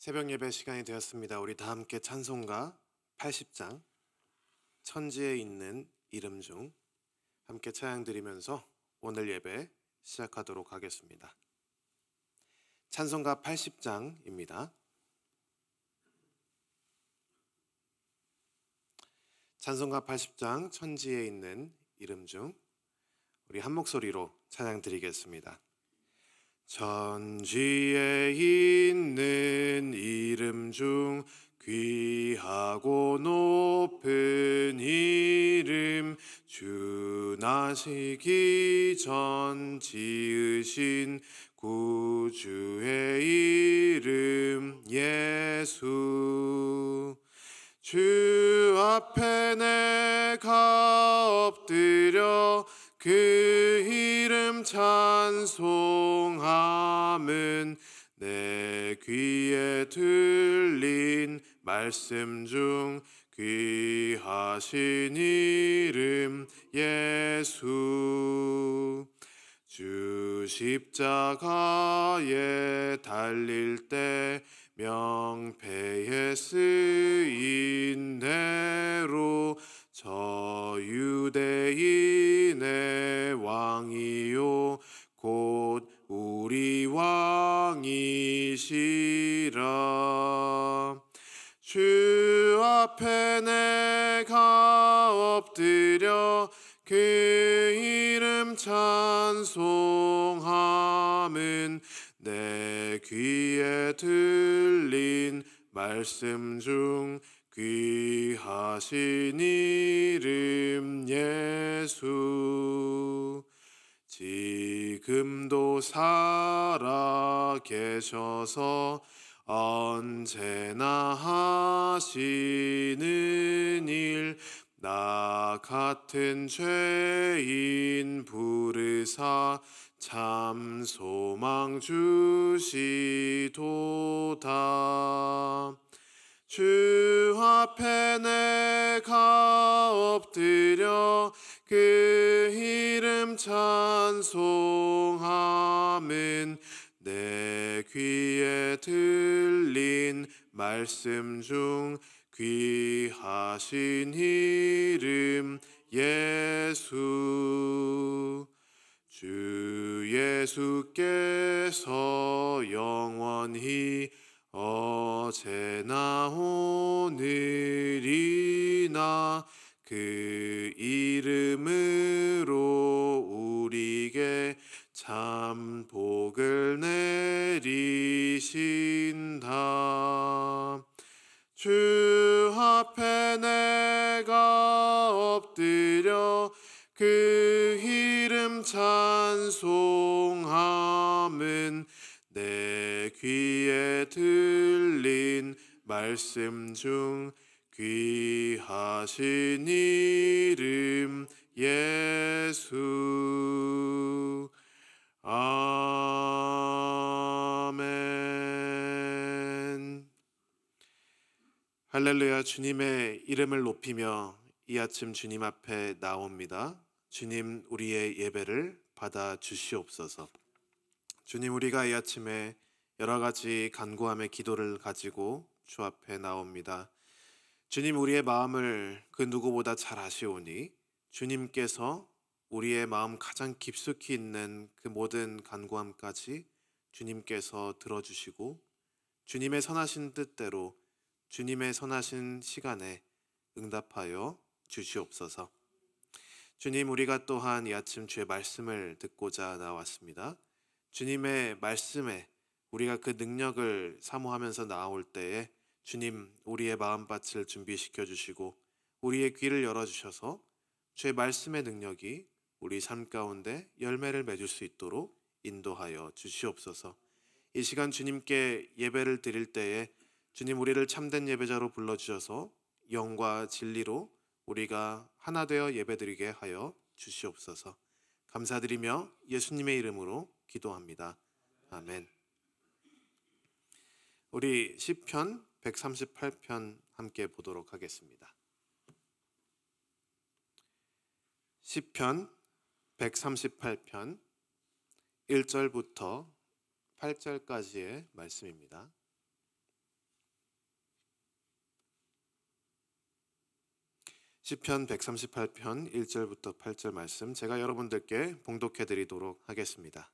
새벽 예배 시간이 되었습니다. 우리 다 함께 찬송가 80장 천지에 있는 이름 중 함께 찬양 드리면서 오늘 예배 시작하도록 하겠습니다. 찬송가 80장입니다. 찬송가 80장 천지에 있는 이름 중 우리 한 목소리로 찬양 드리겠습니다. 천지에 있는 이름 중 귀하고 높은 이름, 주 나시기 전 지으신 구주의 이름 예수. 주 앞에 내가 엎드려 그 이름 찬송함은 내 귀에 들린 말씀 중 귀하신 이름 예수. 주 십자가에 달릴 때 명패에 쓰인 대로 저 유대인의 왕이요 곧 우리 왕이시라. 주 앞에 내가 엎드려 그 이름 찬송함은 내 귀에 들린 말씀 중 귀하신 이름 예수. 지금도 살아 계셔서 언제나 하시는 일, 나 같은 죄인 부르사 참 소망 주시도다. 주 앞에 내가 엎드려 그 이름 찬송함은 내 귀에 들린 말씀 중 귀하신 이름 예수. 주 예수께서 영원히 어제나 오늘이나 그 이름으로 우리에게 참 복을 내리신다. 주 앞에 내가 엎드려 그 이름 찬송함은 내 귀에 들린 말씀 중 귀하신 이름 예수. 아멘. 할렐루야. 주님의 이름을 높이며 이 아침 주님 앞에 나옵니다. 주님, 우리의 예배를 받아 주시옵소서. 주님, 우리가 이 아침에 여러 가지 간구함의 기도를 가지고 주 앞에 나옵니다. 주님, 우리의 마음을 그 누구보다 잘 아시오니 주님께서 우리의 마음 가장 깊숙이 있는 그 모든 간구함까지 주님께서 들어주시고 주님의 선하신 뜻대로 주님의 선하신 시간에 응답하여 주시옵소서. 주님, 우리가 또한 이 아침 주의 말씀을 듣고자 나왔습니다. 주님의 말씀에 우리가 그 능력을 사모하면서 나올 때에 주님, 우리의 마음밭을 준비시켜 주시고 우리의 귀를 열어주셔서 주의 말씀의 능력이 우리 삶 가운데 열매를 맺을 수 있도록 인도하여 주시옵소서. 이 시간 주님께 예배를 드릴 때에 주님, 우리를 참된 예배자로 불러주셔서 영과 진리로 우리가 하나 되어 예배드리게 하여 주시옵소서. 감사드리며 예수님의 이름으로 기도합니다. 아멘. 우리 시편 138편 함께 보도록 하겠습니다. 시편 138편 1절부터 8절까지의 말씀입니다. 시편 138편 1절부터 8절 말씀 제가 여러분들께 봉독해 드리도록 하겠습니다.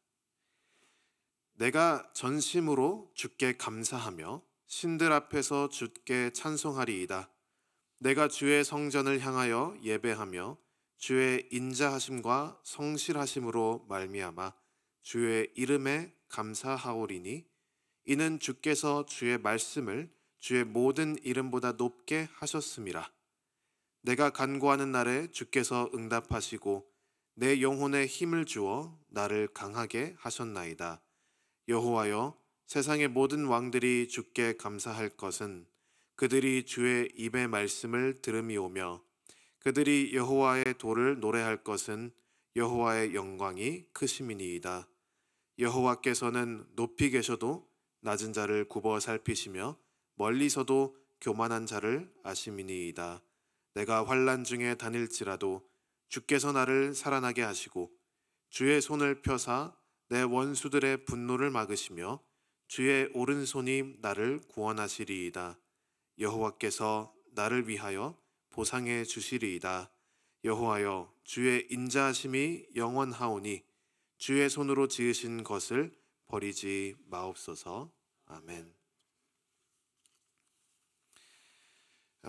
내가 전심으로 주께 감사하며 신들 앞에서 주께 찬송하리이다. 내가 주의 성전을 향하여 예배하며 주의 인자하심과 성실하심으로 말미암아 주의 이름에 감사하오리니 이는 주께서 주의 말씀을 주의 모든 이름보다 높게 하셨음이라. 내가 간구하는 날에 주께서 응답하시고 내 영혼에 힘을 주어 나를 강하게 하셨나이다. 여호와여, 세상의 모든 왕들이 주께 감사할 것은 그들이 주의 입의 말씀을 들음이오며 그들이 여호와의 도를 노래할 것은 여호와의 영광이 크심이니이다. 여호와께서는 높이 계셔도 낮은 자를 굽어 살피시며 멀리서도 교만한 자를 아심이니이다. 내가 환난 중에 다닐지라도 주께서 나를 살아나게 하시고 주의 손을 펴사 내 원수들의 분노를 막으시며 주의 오른손이 나를 구원하시리이다. 여호와께서 나를 위하여 보상해 주시리이다. 여호와여, 주의 인자하심이 영원하오니 주의 손으로 지으신 것을 버리지 마옵소서. 아멘.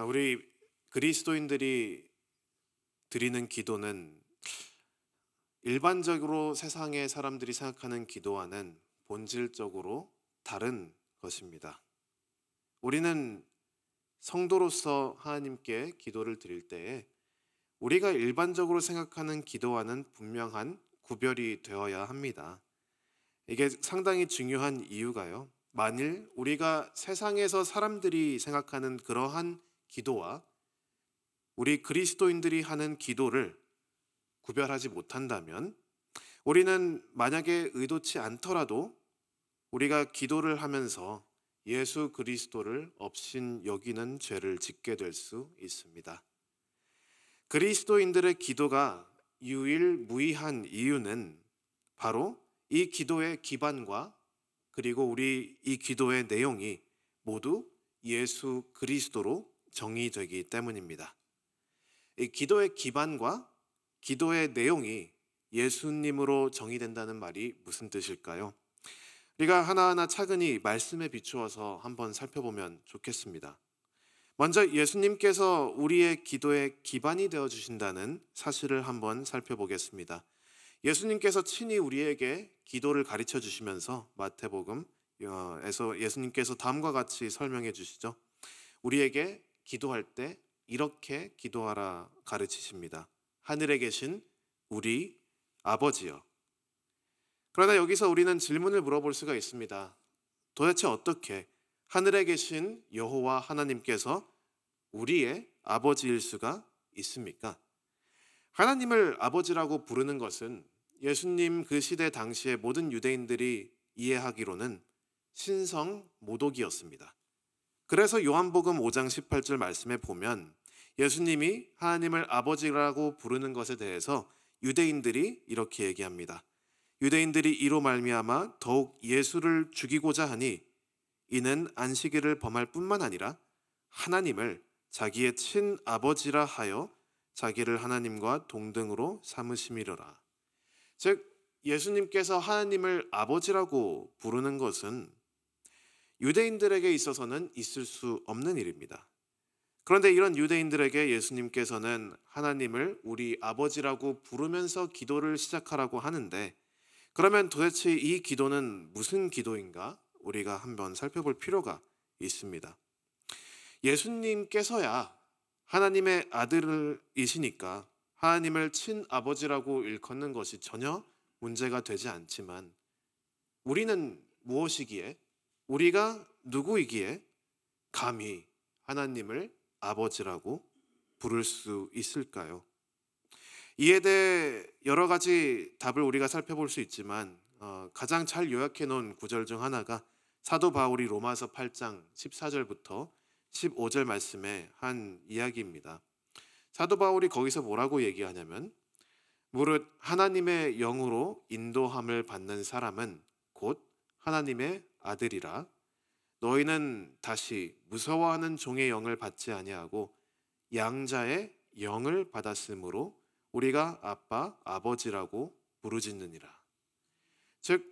우리 그리스도인들이 드리는 기도는 일반적으로 세상의 사람들이 생각하는 기도와는 본질적으로 다른 것입니다. 우리는 성도로서 하나님께 기도를 드릴 때에 우리가 일반적으로 생각하는 기도와는 분명한 구별이 되어야 합니다. 이게 상당히 중요한 이유가요. 만일 우리가 세상에서 사람들이 생각하는 그러한 기도와 우리 그리스도인들이 하는 기도를 구별하지 못한다면 우리는 만약에 의도치 않더라도 우리가 기도를 하면서 예수 그리스도를 업신 여기는 죄를 짓게 될 수 있습니다. 그리스도인들의 기도가 유일무이한 이유는 바로 이 기도의 기반과 그리고 우리 이 기도의 내용이 모두 예수 그리스도로 정의되기 때문입니다. 이 기도의 기반과 기도의 내용이 예수님으로 정의된다는 말이 무슨 뜻일까요? 우리가 하나하나 차근히 말씀에 비추어서 한번 살펴보면 좋겠습니다. 먼저 예수님께서 우리의 기도의 기반이 되어주신다는 사실을 한번 살펴보겠습니다. 예수님께서 친히 우리에게 기도를 가르쳐 주시면서 마태복음에서 예수님께서 다음과 같이 설명해 주시죠. 우리에게 기도할 때 이렇게 기도하라 가르치십니다. 하늘에 계신 우리 아버지여. 그러나 여기서 우리는 질문을 물어볼 수가 있습니다. 도대체 어떻게 하늘에 계신 여호와 하나님께서 우리의 아버지일 수가 있습니까? 하나님을 아버지라고 부르는 것은 예수님 그 시대 당시의 모든 유대인들이 이해하기로는 신성 모독이었습니다. 그래서 요한복음 5장 18절 말씀에 보면 예수님이 하나님을 아버지라고 부르는 것에 대해서 유대인들이 이렇게 얘기합니다. 유대인들이 이로 말미암아 더욱 예수를 죽이고자 하니 이는 안식일을 범할 뿐만 아니라 하나님을 자기의 친아버지라 하여 자기를 하나님과 동등으로 삼으심이로라. 즉 예수님께서 하나님을 아버지라고 부르는 것은 유대인들에게 있어서는 있을 수 없는 일입니다. 그런데 이런 유대인들에게 예수님께서는 하나님을 우리 아버지라고 부르면서 기도를 시작하라고 하는데 그러면 도대체 이 기도는 무슨 기도인가? 우리가 한번 살펴볼 필요가 있습니다. 예수님께서야 하나님의 아들이시니까 하나님을 친아버지라고 일컫는 것이 전혀 문제가 되지 않지만 우리는 무엇이기에, 우리가 누구이기에 감히 하나님을 아버지라고 부를 수 있을까요? 이에 대해 여러 가지 답을 우리가 살펴볼 수 있지만 가장 잘 요약해 놓은 구절 중 하나가 사도 바울이 로마서 8장 14절부터 15절 말씀에 한 이야기입니다. 사도 바울이 거기서 뭐라고 얘기하냐면 무릇 하나님의 영으로 인도함을 받는 사람은 곧 하나님의 아들이라. 너희는 다시 무서워하는 종의 영을 받지 아니하고 양자의 영을 받았으므로 우리가 아빠, 아버지라고 부르짖느니라. 즉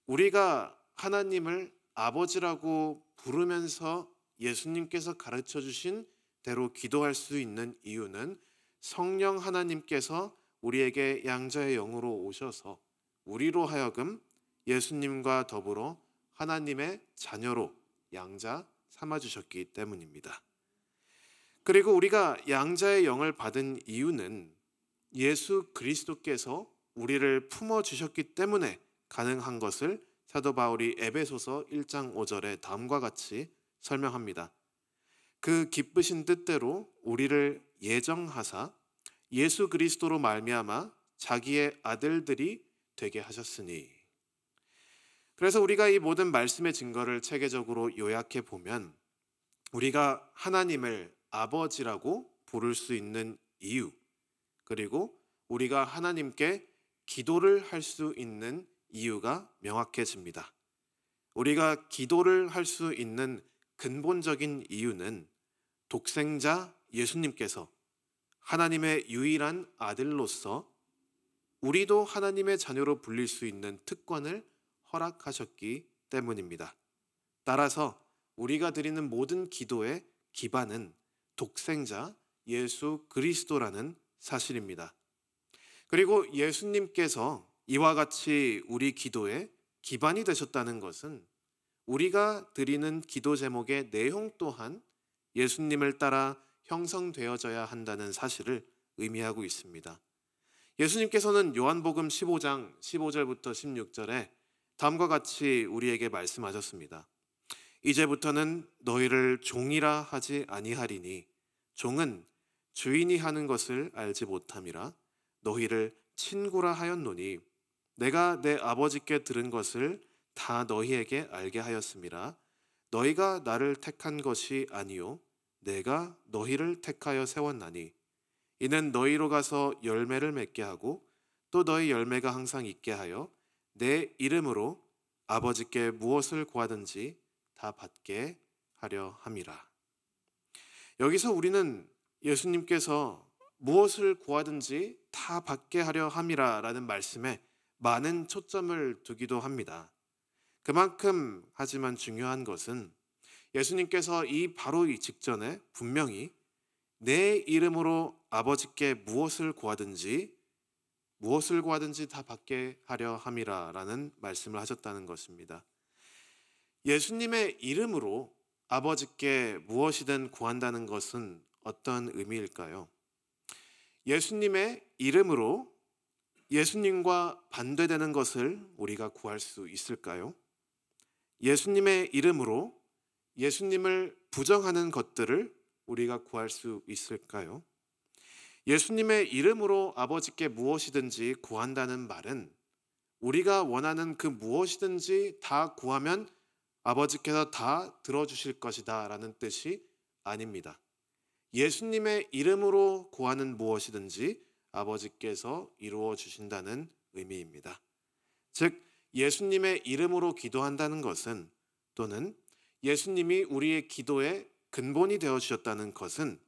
우리가 하나님을 아버지라고 부르면서 예수님께서 가르쳐 주신 대로 기도할 수 있는 이유는 성령 하나님께서 우리에게 양자의 영으로 오셔서 우리로 하여금 예수님과 더불어 하나님의 자녀로 양자 삼아 주셨기 때문입니다. 그리고 우리가 양자의 영을 받은 이유는 예수 그리스도께서 우리를 품어 주셨기 때문에 가능한 것을 사도 바울이 에베소서 1장 5절에 다음과 같이 설명합니다. 그 기쁘신 뜻대로 우리를 예정하사 예수 그리스도로 말미암아 자기의 아들들이 되게 하셨으니. 그래서 우리가 이 모든 말씀의 증거를 체계적으로 요약해 보면 우리가 하나님을 아버지라고 부를 수 있는 이유, 그리고 우리가 하나님께 기도를 할 수 있는 이유가 명확해집니다. 우리가 기도를 할 수 있는 근본적인 이유는 독생자 예수님께서 하나님의 유일한 아들로서 우리도 하나님의 자녀로 불릴 수 있는 특권을 허락하셨기 때문입니다. 따라서 우리가 드리는 모든 기도의 기반은 독생자 예수 그리스도라는 사실입니다. 그리고 예수님께서 이와 같이 우리 기도의 기반이 되셨다는 것은 우리가 드리는 기도 제목의 내용 또한 예수님을 따라 형성되어져야 한다는 사실을 의미하고 있습니다. 예수님께서는 요한복음 15장 15절부터 16절에 다음과 같이 우리에게 말씀하셨습니다. 이제부터는 너희를 종이라 하지 아니하리니 종은 주인이 하는 것을 알지 못함이라 너희를 친구라 하였노니 내가 내 아버지께 들은 것을 다 너희에게 알게 하였음이라 너희가 나를 택한 것이 아니요 내가 너희를 택하여 세웠나니 이는 너희로 가서 열매를 맺게 하고 또 너희 열매가 항상 있게 하여 내 이름으로 아버지께 무엇을 구하든지 다 받게 하려 함이라. 여기서 우리는 예수님께서 무엇을 구하든지 다 받게 하려 함이라 라는 말씀에 많은 초점을 두기도 합니다. 그만큼 하지만 중요한 것은 예수님께서 바로 이 직전에 분명히 내 이름으로 아버지께 무엇을 구하든지 다 받게 하려 함이라 라는 말씀을 하셨다는 것입니다. 예수님의 이름으로 아버지께 무엇이든 구한다는 것은 어떤 의미일까요? 예수님의 이름으로 예수님과 반대되는 것을 우리가 구할 수 있을까요? 예수님의 이름으로 예수님을 부정하는 것들을 우리가 구할 수 있을까요? 예수님의 이름으로 아버지께 무엇이든지 구한다는 말은 우리가 원하는 그 무엇이든지 다 구하면 아버지께서 다 들어주실 것이다 라는 뜻이 아닙니다. 예수님의 이름으로 구하는 무엇이든지 아버지께서 이루어 주신다는 의미입니다. 즉 예수님의 이름으로 기도한다는 것은 또는 예수님이 우리의 기도의 근본이 되어 주셨다는 것은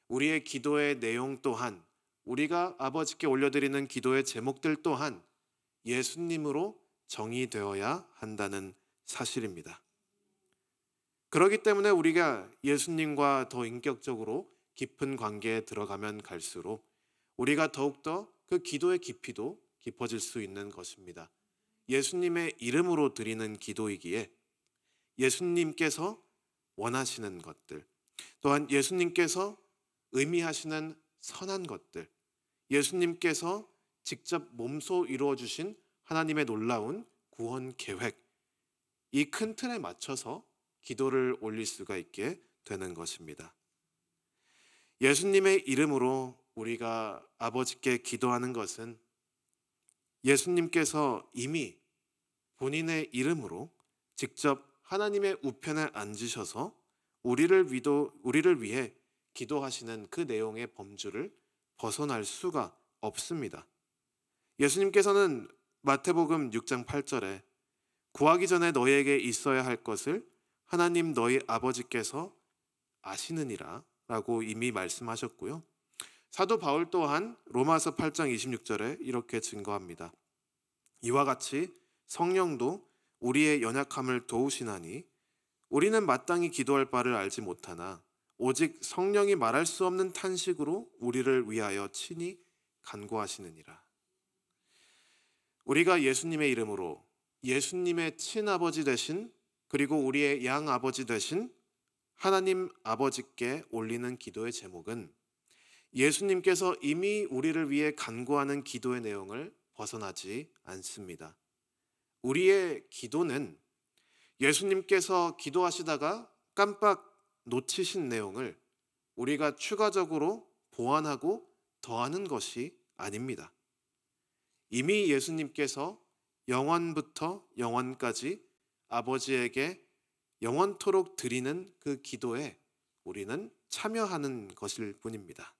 우리의 기도의 내용 또한 우리가 아버지께 올려드리는 기도의 제목들 또한 예수님으로 정의되어야 한다는 사실입니다. 그렇기 때문에 우리가 예수님과 더 인격적으로 깊은 관계에 들어가면 갈수록 우리가 더욱더 그 기도의 깊이도 깊어질 수 있는 것입니다. 예수님의 이름으로 드리는 기도이기에 예수님께서 원하시는 것들, 또한 예수님께서 의미하시는 선한 것들, 예수님께서 직접 몸소 이루어 주신 하나님의 놀라운 구원 계획, 이 큰 틀에 맞춰서 기도를 올릴 수가 있게 되는 것입니다. 예수님의 이름으로 우리가 아버지께 기도하는 것은 예수님께서 이미 본인의 이름으로 직접 하나님의 우편에 앉으셔서 우리를 위해 기도하시는 그 내용의 범주를 벗어날 수가 없습니다. 예수님께서는 마태복음 6장 8절에 구하기 전에 너희에게 있어야 할 것을 하나님 너희 아버지께서 아시느니라 라고 이미 말씀하셨고요. 사도 바울 또한 로마서 8장 26절에 이렇게 증거합니다. 이와 같이 성령도 우리의 연약함을 도우시나니 우리는 마땅히 기도할 바를 알지 못하나 오직 성령이 말할 수 없는 탄식으로 우리를 위하여 친히 간구하시느니라. 우리가 예수님의 이름으로 예수님의 친아버지 되신 그리고 우리의 양아버지 되신 하나님 아버지께 올리는 기도의 제목은 예수님께서 이미 우리를 위해 간구하는 기도의 내용을 벗어나지 않습니다. 우리의 기도는 예수님께서 기도하시다가 깜빡 놓치신 내용을 우리가 추가적으로 보완하고 더하는 것이 아닙니다. 이미 예수님께서 영원부터 영원까지 아버지에게 영원토록 드리는 그 기도에 우리는 참여하는 것일 뿐입니다.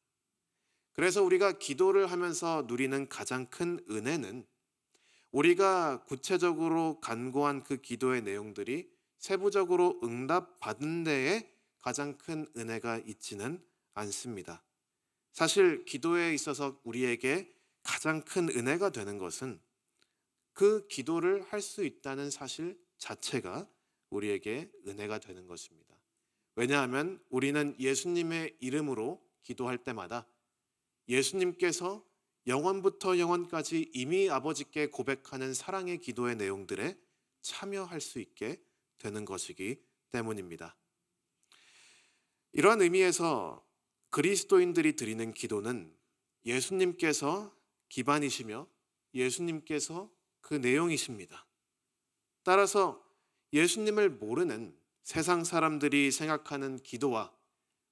그래서 우리가 기도를 하면서 누리는 가장 큰 은혜는 우리가 구체적으로 간구한 그 기도의 내용들이 세부적으로 응답받은 데에 가장 큰 은혜가 있지는 않습니다. 사실 기도에 있어서 우리에게 가장 큰 은혜가 되는 것은 그 기도를 할 수 있다는 사실 자체가 우리에게 은혜가 되는 것입니다. 왜냐하면 우리는 예수님의 이름으로 기도할 때마다 예수님께서 영원부터 영원까지 이미 아버지께 고백하는 사랑의 기도의 내용들에 참여할 수 있게 되는 것이기 때문입니다. 이러한 의미에서 그리스도인들이 드리는 기도는 예수님께서 기반이시며 예수님께서 그 내용이십니다. 따라서 예수님을 모르는 세상 사람들이 생각하는 기도와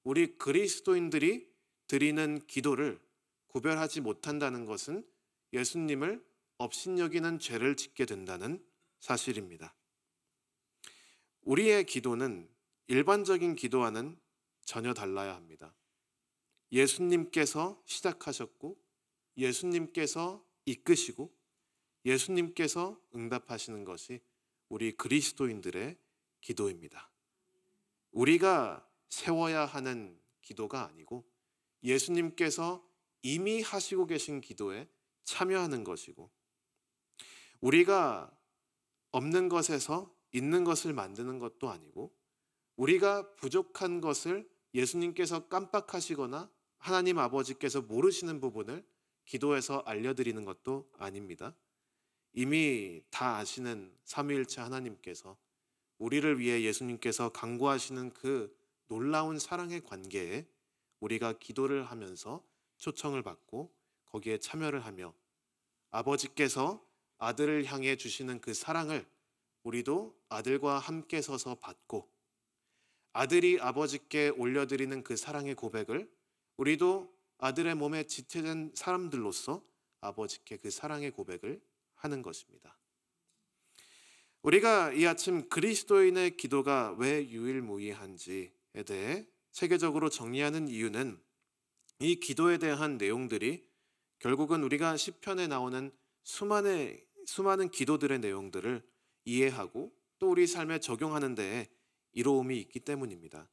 우리 그리스도인들이 드리는 기도를 구별하지 못한다는 것은 예수님을 업신여기는 죄를 짓게 된다는 사실입니다. 우리의 기도는 일반적인 기도와는 전혀 달라야 합니다. 예수님께서 시작하셨고 예수님께서 이끄시고 예수님께서 응답하시는 것이 우리 그리스도인들의 기도입니다. 우리가 세워야 하는 기도가 아니고 예수님께서 이미 하시고 계신 기도에 참여하는 것이고 우리가 없는 것에서 있는 것을 만드는 것도 아니고 우리가 부족한 것을 예수님께서 깜빡하시거나 하나님 아버지께서 모르시는 부분을 기도해서 알려드리는 것도 아닙니다. 이미 다 아시는 삼위일체 하나님께서 우리를 위해 예수님께서 간구하시는 그 놀라운 사랑의 관계에 우리가 기도를 하면서 초청을 받고 거기에 참여를 하며 아버지께서 아들을 향해 주시는 그 사랑을 우리도 아들과 함께 서서 받고 아들이 아버지께 올려드리는 그 사랑의 고백을 우리도 아들의 몸에 지체된 사람들로서 아버지께 그 사랑의 고백을 하는 것입니다. 우리가 이 아침 그리스도인의 기도가 왜 유일무이한지에 대해 체계적으로 정리하는 이유는 이 기도에 대한 내용들이 결국은 우리가 시편에 나오는 수많은 기도들의 내용들을 이해하고 또 우리 삶에 적용하는 데에 이로움이 있기 때문입니다.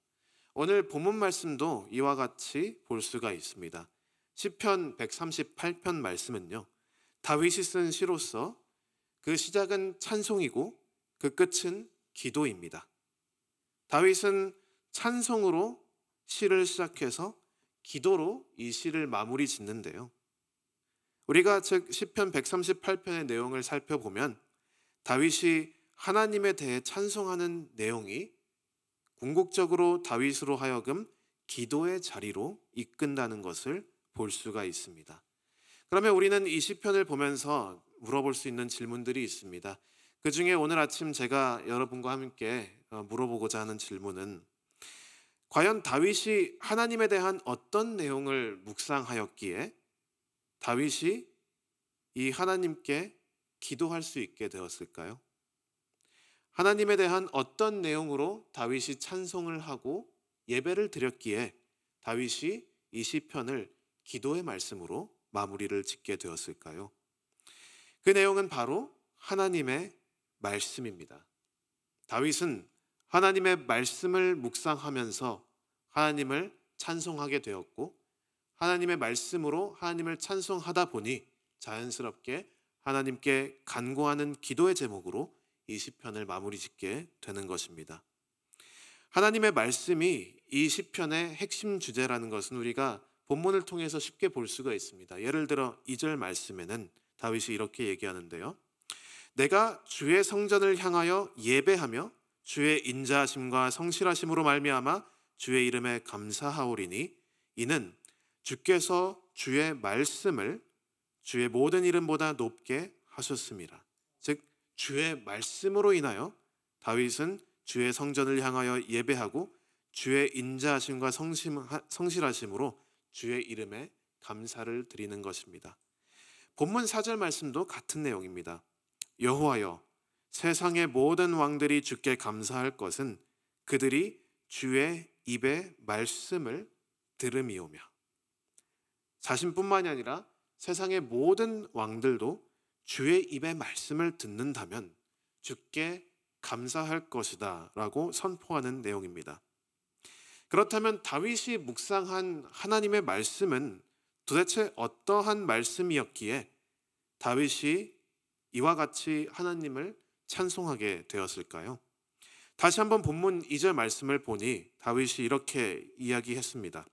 오늘 본문 말씀도 이와 같이 볼 수가 있습니다. 시편 138편 말씀은요, 다윗이 쓴 시로서 그 시작은 찬송이고 그 끝은 기도입니다. 다윗은 찬송으로 시를 시작해서 기도로 이 시를 마무리 짓는데요. 우리가 즉 시편 138편의 내용을 살펴보면 다윗이 하나님에 대해 찬송하는 내용이 궁극적으로 다윗으로 하여금 기도의 자리로 이끈다는 것을 볼 수가 있습니다. 그러면 우리는 이 시편을 보면서 물어볼 수 있는 질문들이 있습니다. 그 중에 오늘 아침 제가 여러분과 함께 물어보고자 하는 질문은 과연 다윗이 하나님에 대한 어떤 내용을 묵상하였기에 다윗이 이 하나님께 기도할 수 있게 되었을까요? 하나님에 대한 어떤 내용으로 다윗이 찬송을 하고 예배를 드렸기에 다윗이 이 시편을 기도의 말씀으로 마무리를 짓게 되었을까요? 그 내용은 바로 하나님의 말씀입니다. 다윗은 하나님의 말씀을 묵상하면서 하나님을 찬송하게 되었고 하나님의 말씀으로 하나님을 찬송하다 보니 자연스럽게 하나님께 간구하는 기도의 제목으로 이 시편을 마무리 짓게 되는 것입니다. 하나님의 말씀이 이 시편의 핵심 주제라는 것은 우리가 본문을 통해서 쉽게 볼 수가 있습니다. 예를 들어 2절 말씀에는 다윗이 이렇게 얘기하는데요. 내가 주의 성전을 향하여 예배하며 주의 인자하심과 성실하심으로 말미암아 주의 이름에 감사하오리니 이는 주께서 주의 말씀을 주의 모든 이름보다 높게 하셨습니다. 즉 주의 말씀으로 인하여 다윗은 주의 성전을 향하여 예배하고 주의 인자하심과 성실하심으로 주의 이름에 감사를 드리는 것입니다. 본문 4절 말씀도 같은 내용입니다. 여호와여 세상의 모든 왕들이 주께 감사할 것은 그들이 주의 입의 말씀을 들음이오며. 자신뿐만이 아니라 세상의 모든 왕들도 주의 입의 말씀을 듣는다면 주께 감사할 것이다 라고 선포하는 내용입니다. 그렇다면 다윗이 묵상한 하나님의 말씀은 도대체 어떠한 말씀이었기에 다윗이 이와 같이 하나님을 찬송하게 되었을까요? 다시 한번 본문 2절 말씀을 보니 다윗이 이렇게 이야기했습니다.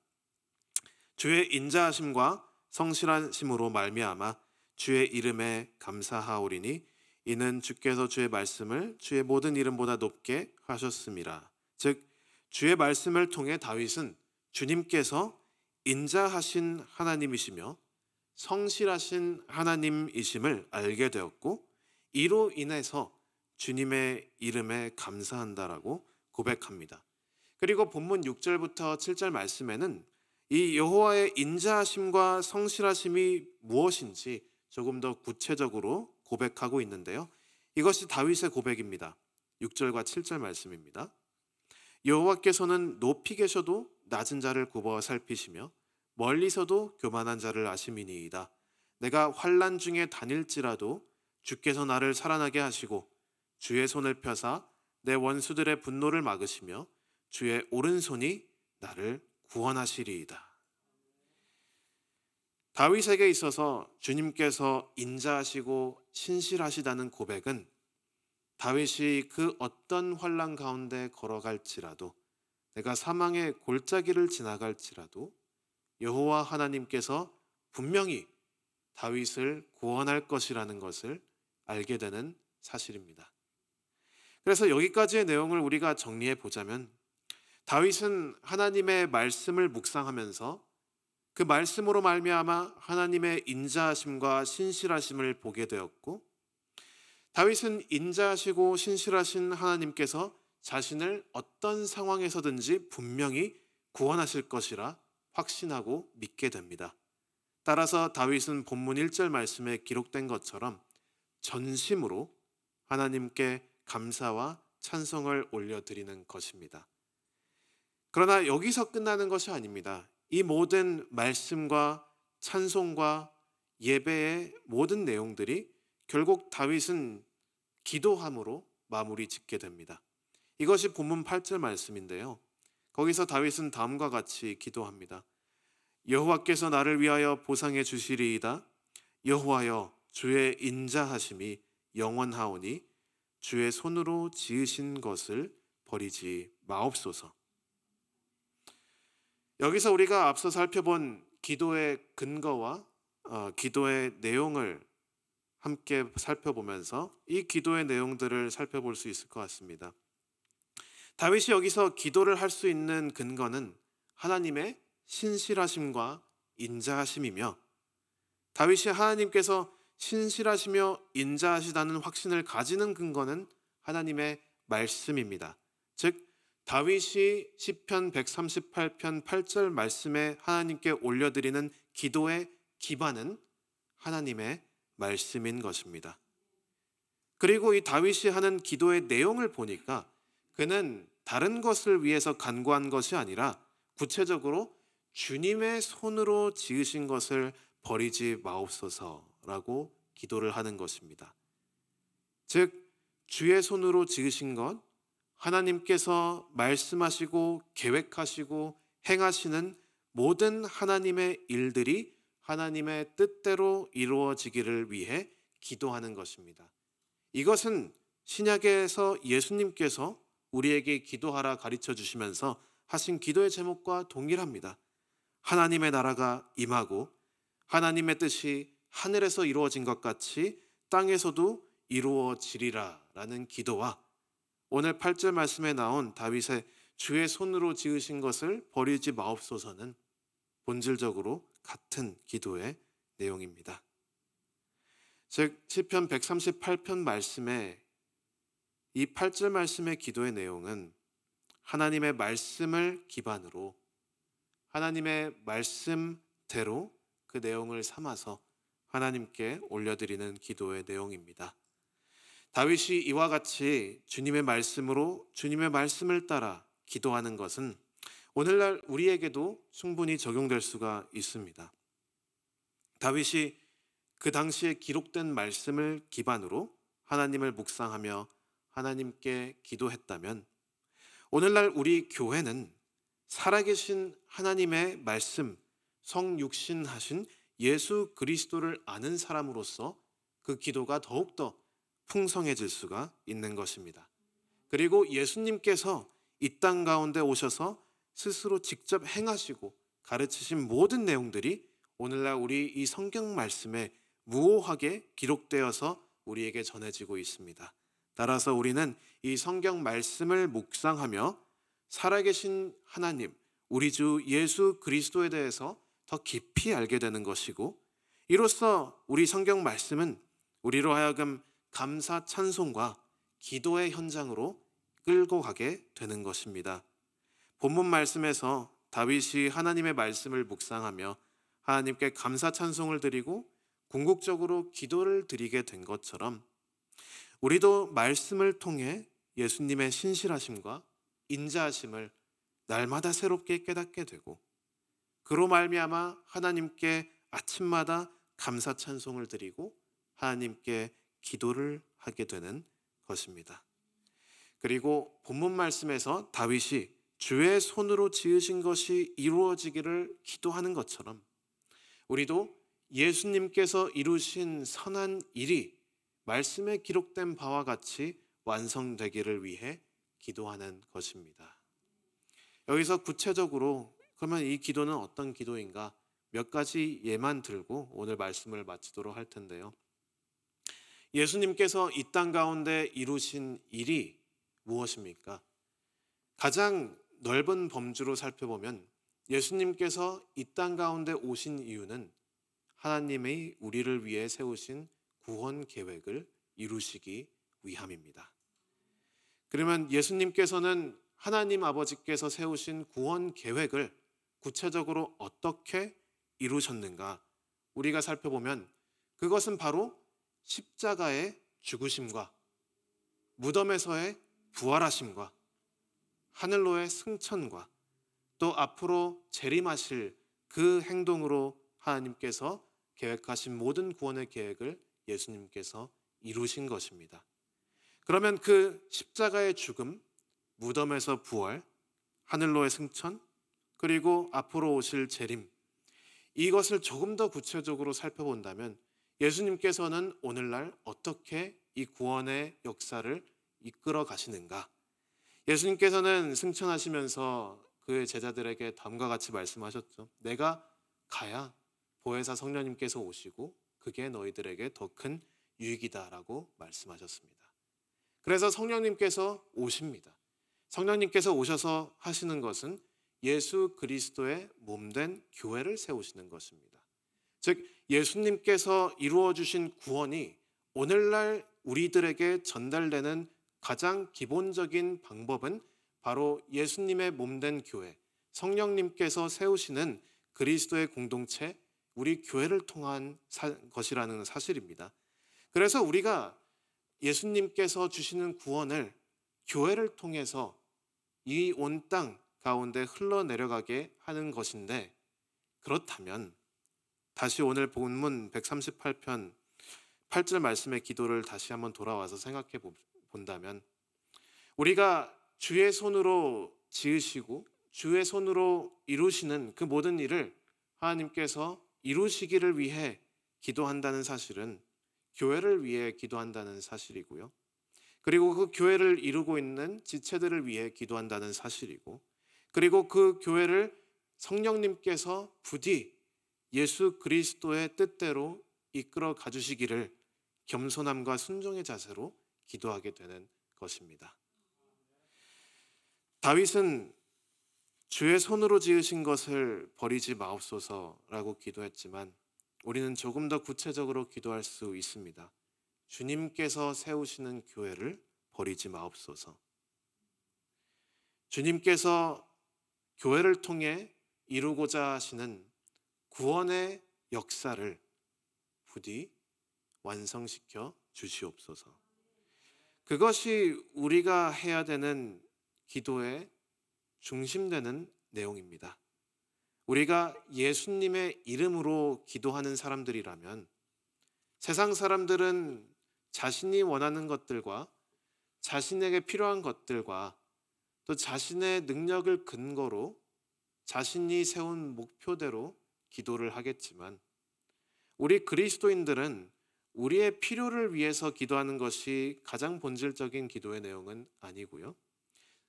주의 인자하심과 성실하심으로 말미암아 주의 이름에 감사하오리니 이는 주께서 주의 말씀을 주의 모든 이름보다 높게 하셨습니다. 즉 주의 말씀을 통해 다윗은 주님께서 인자하신 하나님이시며 성실하신 하나님이심을 알게 되었고 이로 인해서 주님의 이름에 감사한다라고 고백합니다. 그리고 본문 6절부터 7절 말씀에는 이 여호와의 인자하심과 성실하심이 무엇인지 조금 더 구체적으로 고백하고 있는데요. 이것이 다윗의 고백입니다. 6절과 7절 말씀입니다. 여호와께서는 높이 계셔도 낮은 자를 굽어 살피시며 멀리서도 교만한 자를 아심이니이다. 내가 환난 중에 다닐지라도 주께서 나를 살아나게 하시고 주의 손을 펴사 내 원수들의 분노를 막으시며 주의 오른손이 나를 구원하시리이다. 다윗에게 있어서 주님께서 인자하시고 신실하시다는 고백은 다윗이 그 어떤 환난 가운데 걸어갈지라도 내가 사망의 골짜기를 지나갈지라도 여호와 하나님께서 분명히 다윗을 구원할 것이라는 것을 알게 되는 사실입니다. 그래서 여기까지의 내용을 우리가 정리해 보자면 다윗은 하나님의 말씀을 묵상하면서 그 말씀으로 말미암아 하나님의 인자하심과 신실하심을 보게 되었고 다윗은 인자하시고 신실하신 하나님께서 자신을 어떤 상황에서든지 분명히 구원하실 것이라 확신하고 믿게 됩니다. 따라서 다윗은 본문 1절 말씀에 기록된 것처럼 전심으로 하나님께 감사와 찬송을 올려드리는 것입니다. 그러나 여기서 끝나는 것이 아닙니다. 이 모든 말씀과 찬송과 예배의 모든 내용들이 결국 다윗은 기도함으로 마무리 짓게 됩니다. 이것이 본문 8절 말씀인데요. 거기서 다윗은 다음과 같이 기도합니다. 여호와께서 나를 위하여 보상해 주시리이다. 여호와여 주의 인자하심이 영원하오니 주의 손으로 지으신 것을 버리지 마옵소서. 여기서 우리가 앞서 살펴본 기도의 근거와 기도의 내용을 함께 살펴보면서 이 기도의 내용들을 살펴볼 수 있을 것 같습니다. 다윗이 여기서 기도를 할 수 있는 근거는 하나님의 신실하심과 인자하심이며 다윗이 하나님께서 신실하시며 인자하시다는 확신을 가지는 근거는 하나님의 말씀입니다. 즉 다윗이 시편 138편 8절 말씀에 하나님께 올려드리는 기도의 기반은 하나님의 말씀인 것입니다. 그리고 이 다윗이 하는 기도의 내용을 보니까 그는 다른 것을 위해서 간구한 것이 아니라 구체적으로 주님의 손으로 지으신 것을 버리지 마옵소서라고 기도를 하는 것입니다. 즉 주의 손으로 지으신 것, 하나님께서 말씀하시고 계획하시고 행하시는 모든 하나님의 일들이 하나님의 뜻대로 이루어지기를 위해 기도하는 것입니다. 이것은 신약에서 예수님께서 우리에게 기도하라 가르쳐 주시면서 하신 기도의 제목과 동일합니다. 하나님의 나라가 임하고 하나님의 뜻이 하늘에서 이루어진 것 같이 땅에서도 이루어지리라 라는 기도와 오늘 8절 말씀에 나온 다윗의 주의 손으로 지으신 것을 버리지 마옵소서는 본질적으로 같은 기도의 내용입니다. 즉 시편 138편 말씀에 이 8절 말씀의 기도의 내용은 하나님의 말씀을 기반으로 하나님의 말씀대로 그 내용을 삼아서 하나님께 올려드리는 기도의 내용입니다. 다윗이 이와 같이 주님의 말씀으로 주님의 말씀을 따라 기도하는 것은 오늘날 우리에게도 충분히 적용될 수가 있습니다. 다윗이 그 당시에 기록된 말씀을 기반으로 하나님을 묵상하며 하나님께 기도했다면 오늘날 우리 교회는 살아계신 하나님의 말씀, 성육신하신 예수 그리스도를 아는 사람으로서 그 기도가 더욱더 풍성해질 수가 있는 것입니다. 그리고 예수님께서 이 땅 가운데 오셔서 스스로 직접 행하시고 가르치신 모든 내용들이 오늘날 우리 이 성경 말씀에 무오하게 기록되어서 우리에게 전해지고 있습니다. 따라서 우리는 이 성경 말씀을 묵상하며 살아계신 하나님, 우리 주 예수 그리스도에 대해서 더 깊이 알게 되는 것이고 이로써 우리 성경 말씀은 우리로 하여금 감사 찬송과 기도의 현장으로 끌고 가게 되는 것입니다. 본문 말씀에서 다윗이 하나님의 말씀을 묵상하며 하나님께 감사 찬송을 드리고 궁극적으로 기도를 드리게 된 것처럼 우리도 말씀을 통해 예수님의 신실하심과 인자하심을 날마다 새롭게 깨닫게 되고 그로 말미암아 하나님께 아침마다 감사 찬송을 드리고 하나님께 기도를 하게 되는 것입니다. 그리고 본문 말씀에서 다윗이 주의 손으로 지으신 것이 이루어지기를 기도하는 것처럼 우리도 예수님께서 이루신 선한 일이 말씀에 기록된 바와 같이 완성되기를 위해 기도하는 것입니다. 여기서 구체적으로 그러면 이 기도는 어떤 기도인가 몇 가지 예만 들고 오늘 말씀을 마치도록 할 텐데요. 예수님께서 이 땅 가운데 이루신 일이 무엇입니까? 가장 넓은 범주로 살펴보면 예수님께서 이 땅 가운데 오신 이유는 하나님의 우리를 위해 세우신 구원 계획을 이루시기 위함입니다. 그러면 예수님께서는 하나님 아버지께서 세우신 구원 계획을 구체적으로 어떻게 이루셨는가? 우리가 살펴보면 그것은 바로 십자가의 죽으심과 무덤에서의 부활하심과 하늘로의 승천과 또 앞으로 재림하실 그 행동으로 하나님께서 계획하신 모든 구원의 계획을 예수님께서 이루신 것입니다. 그러면 그 십자가의 죽음, 무덤에서 부활, 하늘로의 승천, 그리고 앞으로 오실 재림, 이것을 조금 더 구체적으로 살펴본다면 예수님께서는 오늘날 어떻게 이 구원의 역사를 이끌어 가시는가? 예수님께서는 승천하시면서 그의 제자들에게 다음과 같이 말씀하셨죠. 내가 가야 보혜사 성령님께서 오시고 그게 너희들에게 더 큰 유익이다라고 말씀하셨습니다. 그래서 성령님께서 오십니다. 성령님께서 오셔서 하시는 것은 예수 그리스도의 몸된 교회를 세우시는 것입니다. 즉 예수님께서 이루어 주신 구원이 오늘날 우리들에게 전달되는 가장 기본적인 방법은 바로 예수님의 몸된 교회, 성령님께서 세우시는 그리스도의 공동체, 우리 교회를 통한 것이라는 사실입니다. 그래서 우리가 예수님께서 주시는 구원을 교회를 통해서 이 온 땅 가운데 흘러내려가게 하는 것인데, 그렇다면 다시 오늘 본문 138편 8절 말씀의 기도를 다시 한번 돌아와서 생각해 본다면 우리가 주의 손으로 지으시고 주의 손으로 이루시는 그 모든 일을 하나님께서 이루시기를 위해 기도한다는 사실은 교회를 위해 기도한다는 사실이고요. 그리고 그 교회를 이루고 있는 지체들을 위해 기도한다는 사실이고, 그리고 그 교회를 성령님께서 부디 예수 그리스도의 뜻대로 이끌어 가주시기를 겸손함과 순종의 자세로 기도하게 되는 것입니다. 다윗은 주의 손으로 지으신 것을 버리지 마옵소서라고 기도했지만 우리는 조금 더 구체적으로 기도할 수 있습니다. 주님께서 세우시는 교회를 버리지 마옵소서. 주님께서 교회를 통해 이루고자 하시는 구원의 역사를 부디 완성시켜 주시옵소서. 그것이 우리가 해야 되는 기도의 중심되는 내용입니다. 우리가 예수님의 이름으로 기도하는 사람들이라면 세상 사람들은 자신이 원하는 것들과 자신에게 필요한 것들과 또 자신의 능력을 근거로 자신이 세운 목표대로 기도를 하겠지만 우리 그리스도인들은 우리의 필요를 위해서 기도하는 것이 가장 본질적인 기도의 내용은 아니고요.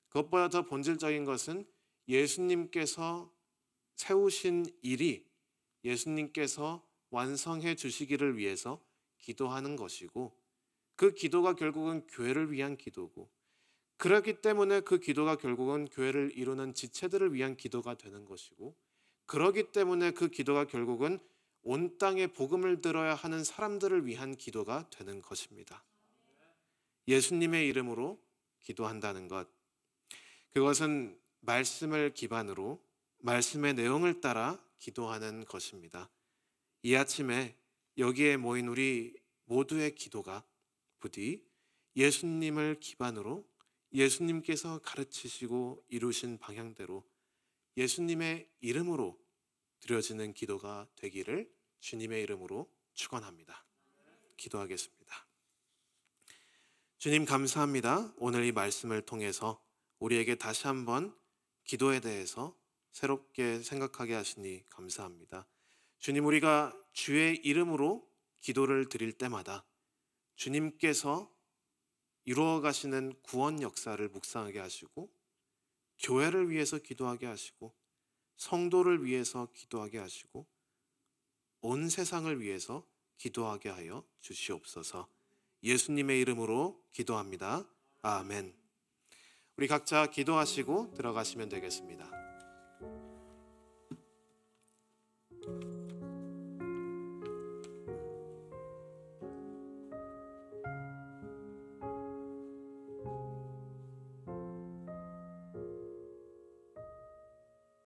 그것보다 더 본질적인 것은 예수님께서 세우신 일이 예수님께서 완성해 주시기를 위해서 기도하는 것이고, 그 기도가 결국은 교회를 위한 기도고, 그렇기 때문에 그 기도가 결국은 교회를 이루는 지체들을 위한 기도가 되는 것이고, 그렇기 때문에 그 기도가 결국은 온 땅에 복음을 들어야 하는 사람들을 위한 기도가 되는 것입니다. 예수님의 이름으로 기도한다는 것, 그것은 말씀을 기반으로 말씀의 내용을 따라 기도하는 것입니다. 이 아침에 여기에 모인 우리 모두의 기도가 부디 예수님을 기반으로 예수님께서 가르치시고 이루신 방향대로 예수님의 이름으로 드려지는 기도가 되기를 주님의 이름으로 축원합니다. 기도하겠습니다. 주님 감사합니다. 오늘 이 말씀을 통해서 우리에게 다시 한번 기도에 대해서 새롭게 생각하게 하시니 감사합니다. 주님, 우리가 주의 이름으로 기도를 드릴 때마다 주님께서 이루어 가시는 구원 역사를 묵상하게 하시고, 교회를 위해서 기도하게 하시고, 성도를 위해서 기도하게 하시고, 온 세상을 위해서 기도하게 하여 주시옵소서. 예수님의 이름으로 기도합니다. 아멘. 우리 각자 기도하시고 들어가시면 되겠습니다.